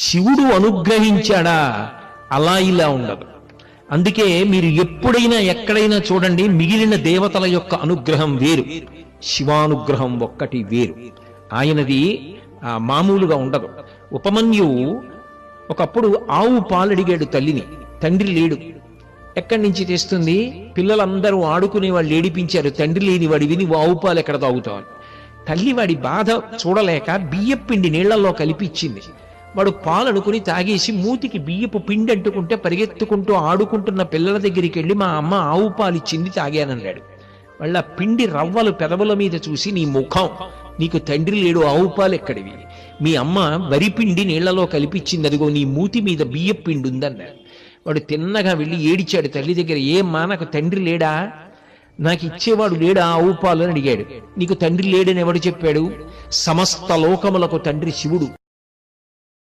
శివుడు అనుగ్రహించాడా అలా ఇలా ఉండదు. అందుకే మీరు ఎప్పుడైనా ఎక్కడైనా చూడండి, మిగిలిన దేవతల యొక్క అనుగ్రహం వేరు, శివానుగ్రహం ఒక్కటి వేరు. ఆయనది మామూలుగా ఉండదు. ఉపమన్యువు ఒకప్పుడు ఆవు పాలడిగాడు తల్లిని, తండ్రి లేడు. ఎక్కడి నుంచి తెస్తుంది? పిల్లలందరూ ఆడుకునే వాళ్ళు ఏడిపించారు, తండ్రి లేని వాడివి నువ్వు ఆవు పాలు ఎక్కడ తాగుతావు. తల్లి వాడి బాధ చూడలేక బియ్యపు పిండి నీళ్లలో కలిపి ఇచ్చింది. వాడు పాలు అనుకుని తాగేసి మూతికి బియ్యపు పిండి అంటుకుంటే పరిగెత్తుకుంటూ ఆడుకుంటున్న పిల్లల దగ్గరికి వెళ్ళి మా అమ్మ ఆవు పాలు ఇచ్చింది తాగానన్నాడు. వాళ్ళ పిండి రవ్వలు పెదవుల మీద చూసి, నీ ముఖం, నీకు తండ్రి లేడు, ఆవు పాలు ఎక్కడివి? మీ అమ్మ వరిపిండి నీళ్లలో కలిపిచ్చింది, అదిగో నీ మూతి మీద బియ్యపు పిండి ఉందన్నారు. వాడు తిన్నగా వెళ్ళి ఏడిచాడు తల్లి దగ్గర. ఏమ్మా, నాకు తండ్రి లేడా? నాకు ఇచ్చేవాడు లేడా ఆవు పాలు అని అడిగాడు. నీకు తండ్రి లేడని ఎవడు చెప్పాడు? సమస్త లోకములకు తండ్రి శివుడు.